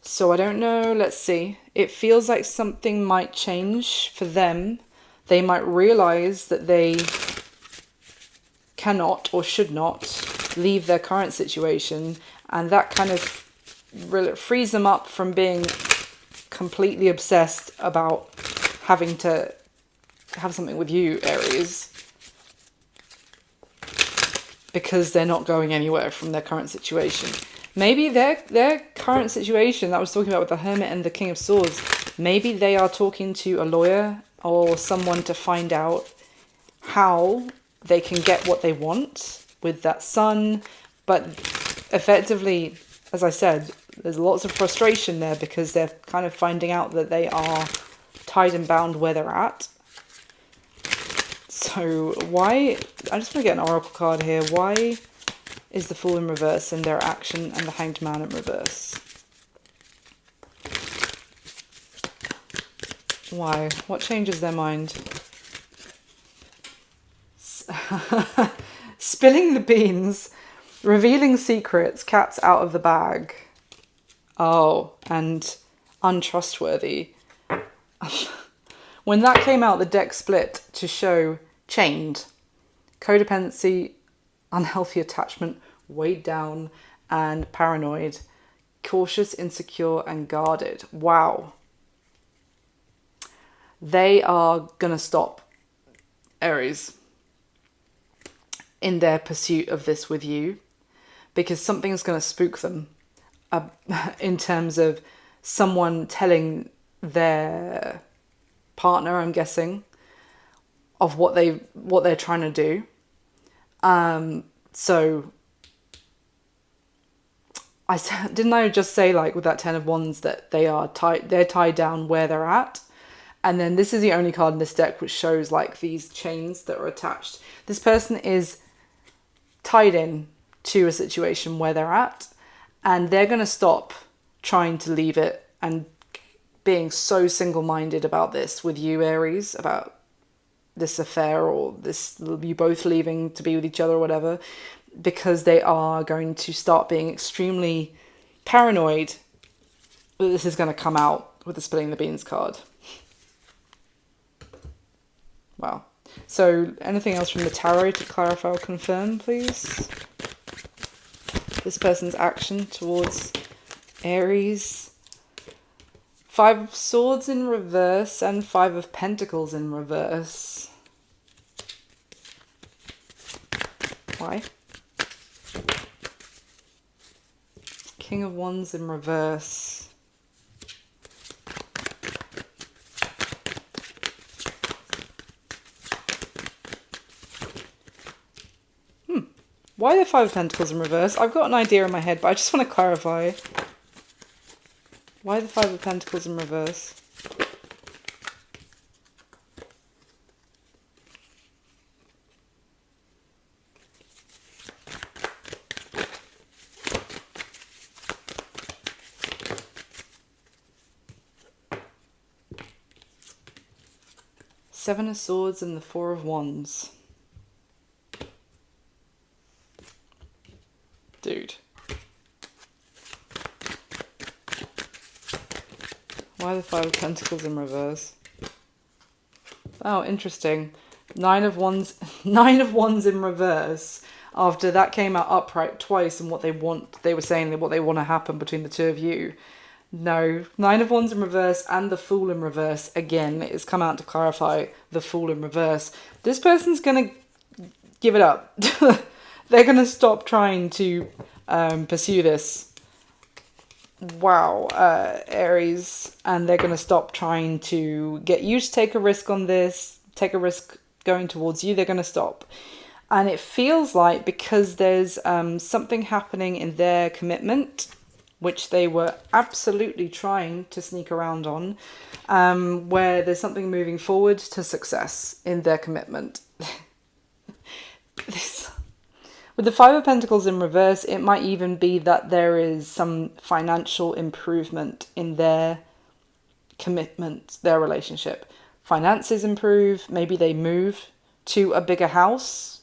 So I don't know, let's see. It feels like something might change for them. They might realize that they cannot or should not leave their current situation, and that kind of frees them up from being completely obsessed about having to have something with you, Aries, because they're not going anywhere from their current situation. Maybe their current situation that I was talking about with the Hermit and the King of Swords, maybe they are talking to a lawyer or someone to find out how they can get what they want with that Sun. But effectively, as I said, there's lots of frustration there because they're kind of finding out that they are tied and bound where they're at. So why, I just want to get an oracle card here. Why is the Fool in reverse in their action and the Hanged Man in reverse? Why? What changes their mind? Spilling the beans, revealing secrets, cats out of the bag. Oh, and untrustworthy. When that came out, the deck split to show chained, codependency, unhealthy attachment, weighed down, and paranoid, cautious, insecure, and guarded. Wow. They are going to stop, Aries, in their pursuit of this with you, because something's going to spook them in terms of someone telling their partner, I'm guessing, of what they're trying to do. So didn't I just say, like, with that Ten of Wands, that they're tied down where they're at? And then this is the only card in this deck which shows like these chains that are attached. This person is tied in to a situation where they're at, and they're going to stop trying to leave it and being so single-minded about this with you, Aries, about this affair or this, you both leaving to be with each other or whatever, because they are going to start being extremely paranoid that this is going to come out with the Spilling the Beans card. Wow. So anything else from the tarot to clarify or confirm, please? This person's action towards Aries. Five of Swords in reverse and Five of Pentacles in reverse. Why? King of Wands in reverse. Why the Five of Pentacles in reverse? I've got an idea in my head, but I just want to clarify. Why the Five of Pentacles in reverse? Seven of Swords and the Four of Wands. Dude. Why the Five of Pentacles in reverse? Oh, interesting. Nine of Wands in reverse. After that came out upright twice, and what they were saying what they want to happen between the two of you. No, Nine of Wands in reverse and the Fool in reverse. Again, it's come out to clarify the Fool in reverse. This person's gonna give it up. They're gonna stop trying to pursue this. Wow, Aries, and they're gonna stop trying to get you to take a risk on this, take a risk going towards you. They're gonna stop. And it feels like because there's something happening in their commitment, which they were absolutely trying to sneak around on, where there's something moving forward to success in their commitment. With the Five of Pentacles in reverse, it might even be that there is some financial improvement in their commitment, their relationship. Finances improve, maybe they move to a bigger house,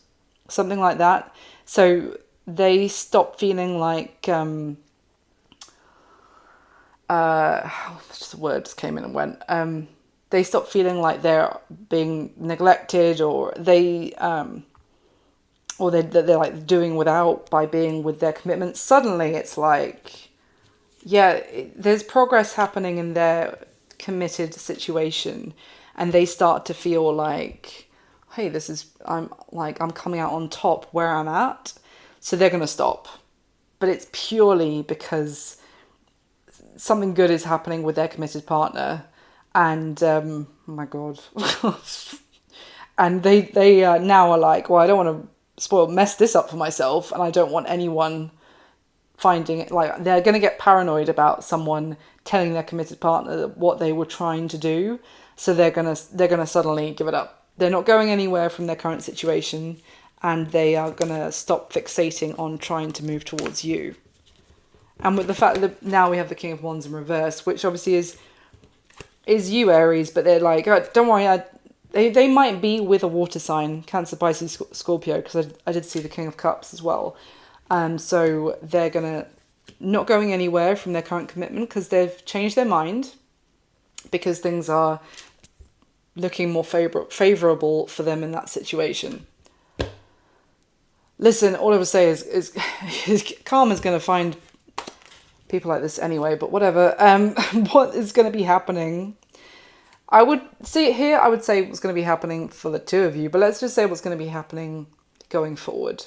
something like that. So they stop feeling like, just the words came in and went. They stop feeling like they're being neglected, or they're like doing without by being with their commitment. Suddenly it's like, yeah, there's progress happening in their committed situation, and they start to feel like, hey, I'm coming out on top where I'm at. So they're going to stop. But it's purely because something good is happening with their committed partner. And, oh my God. And they now are like, well, I don't want to mess this up for myself, and I don't want anyone finding it. Like, they're going to get paranoid about someone telling their committed partner what they were trying to do, so they're gonna suddenly give it up. They're not going anywhere from their current situation, and they are gonna stop fixating on trying to move towards you. And with the fact that now we have the King of Wands in reverse, which obviously is you, Aries, but they're like, oh, don't worry, they might be with a water sign, Cancer, Pisces, Scorpio, because I did see the King of Cups as well. So they're not going anywhere from their current commitment because they've changed their mind, because things are looking more favourable for them in that situation. Listen, all I would say is karma's going to find people like this anyway, but whatever. What is going to be happening? I would see it here. I would say what's going to be happening for the two of you, but let's just say what's going to be happening going forward.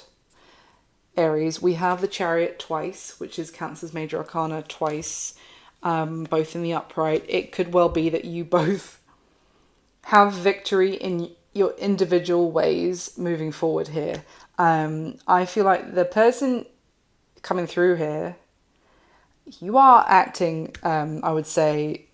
Aries, we have the Chariot twice, which is Cancer's major arcana twice, both in the upright. It could well be that you both have victory in your individual ways moving forward here. I feel like the person coming through here, you are acting, I would say,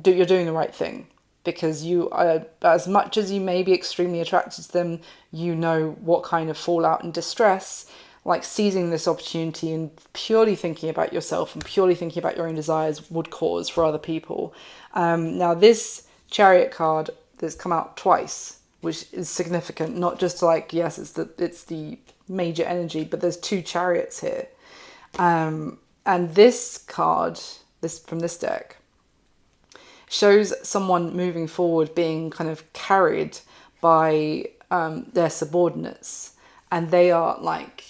you're doing the right thing, because you are, as much as you may be extremely attracted to them, you know what kind of fallout and distress, like seizing this opportunity and purely thinking about yourself and purely thinking about your own desires would cause for other people. Now this Chariot card that's come out twice, which is significant, not just like, yes, it's the major energy, but there's two Chariots here. And this card, from this deck, shows someone moving forward being kind of carried by their subordinates, and they are like,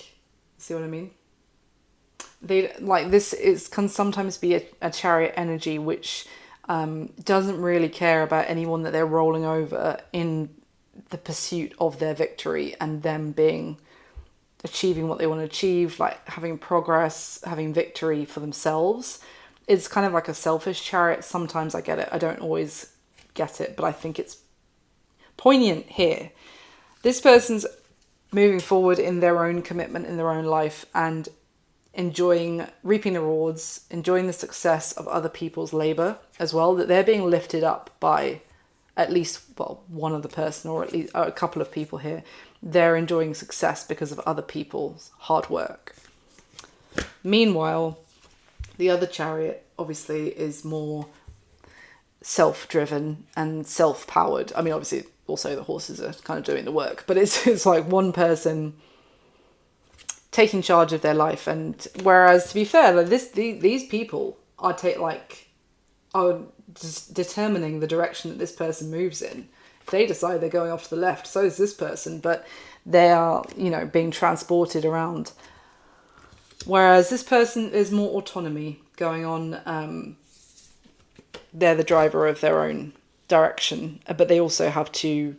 see what I mean? They like this can sometimes be a Chariot energy which doesn't really care about anyone that they're rolling over in the pursuit of their victory and them being achieving what they want to achieve, like having progress, having victory for themselves. It's kind of like a selfish chariot. Sometimes I get it. I don't always get it, but I think it's poignant here. This person's moving forward in their own commitment in their own life and enjoying, reaping the rewards, enjoying the success of other people's labor as well, that they're being lifted up by at least, well, one other person, or at least a couple of people here. They're enjoying success because of other people's hard work. Meanwhile, the other chariot obviously is more self-driven and self-powered. I mean, obviously also the horses are kind of doing the work, but it's like one person taking charge of their life. And whereas, to be fair, like these people are just determining the direction that this person moves in. If they decide they're going off to the left, so is this person, but they are, being transported around. Whereas this person is more autonomy going on. They're the driver of their own direction, but they also have to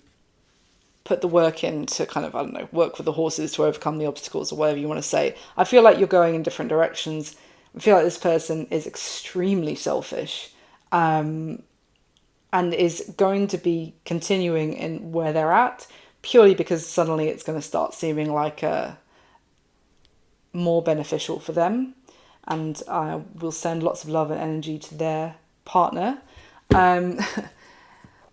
put the work in to kind of, work with the horses to overcome the obstacles, or whatever you want to say. I feel like you're going in different directions. I feel like this person is extremely selfish, and is going to be continuing in where they're at, purely because suddenly it's going to start seeming like more beneficial for them, and will send lots of love and energy to their partner.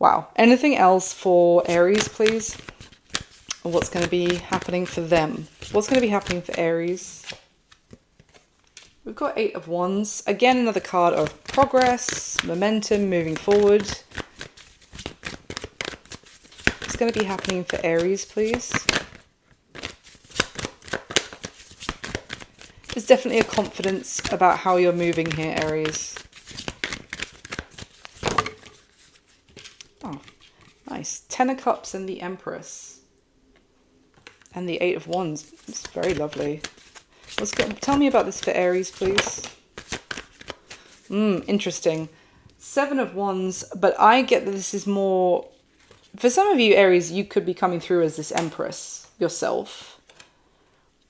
Wow. Anything else for Aries, please? What's going to be happening for them? What's going to be happening for Aries? We've got 8 of Wands. Again, another card of progress, momentum, moving forward. What's going to be happening for Aries, please? There's definitely a confidence about how you're moving here, Aries. Oh, nice. 10 of Cups and the Empress. And the 8 of Wands. It's very lovely. Tell me about this for Aries, please. Interesting. 7 of Wands, but I get that this is more... For some of you, Aries, you could be coming through as this Empress yourself.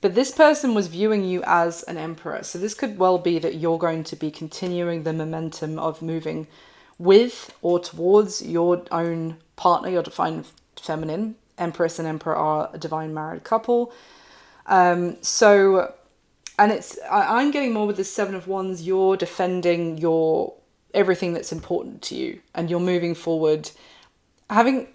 But this person was viewing you as an Emperor. So this could well be that you're going to be continuing the momentum of moving with or towards your own partner, your divine feminine. Empress and Emperor are a divine married couple. I'm getting more with the 7 of Wands. You're defending everything that's important to you, and you're moving forward, having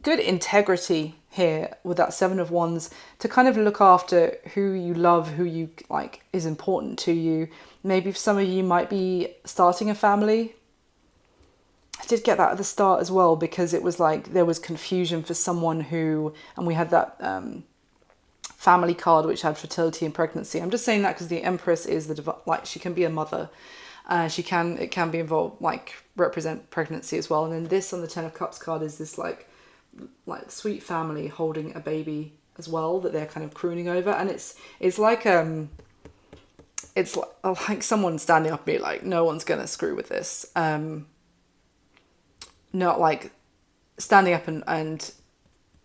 good integrity here with that 7 of Wands to kind of look after who you love, who you like is important to you. Maybe some of you might be starting a family. I did get that at the start as well, because it was like there was confusion for someone who, and we had that family card which had fertility and pregnancy. I'm just saying that because the Empress is she can be a mother. It can be involved, represent pregnancy as well. And then this on the 10 of Cups card is this like sweet family holding a baby as well that they're kind of crooning over. And it's like someone standing up and be like, no one's gonna screw with this. Not like standing up and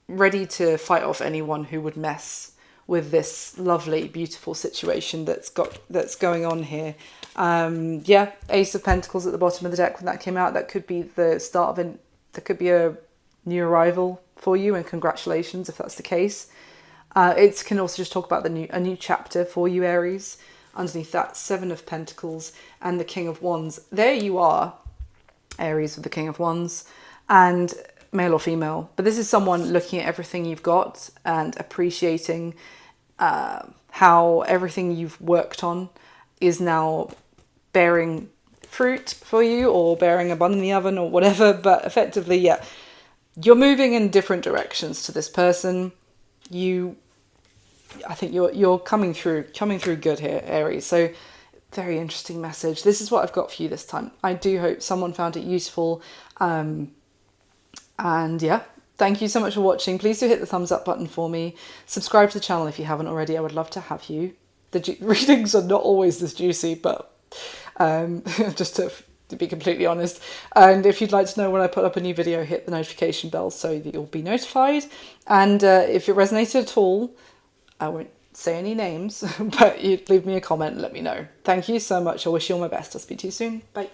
ready to fight off anyone who would mess with this lovely, beautiful situation that's going on here. Ace of Pentacles at the bottom of the deck when that came out. That could be the start of there could be a new arrival for you, and congratulations if that's the case. It can also just talk about a new chapter for you, Aries. Underneath that, 7 of Pentacles and the King of Wands. There you are, Aries, with the King of Wands, and male or female. But this is someone looking at everything you've got and appreciating how everything you've worked on is now bearing fruit for you, or bearing a bun in the oven, or whatever. But effectively, you're moving in different directions to this person. I think you're coming through good here, Aries. So very interesting message. This is what I've got for you this time. I do hope someone found it useful. And thank you so much for watching. Please do hit the thumbs up button for me. Subscribe to the channel if you haven't already. I would love to have you. The readings are not always this juicy, but just to be completely honest. And if you'd like to know when I put up a new video, hit the notification bell so that you'll be notified. And if it resonated at all, I won't say any names, but you leave me a comment and let me know. Thank you so much. I wish you all my best. I'll speak to you soon. Bye.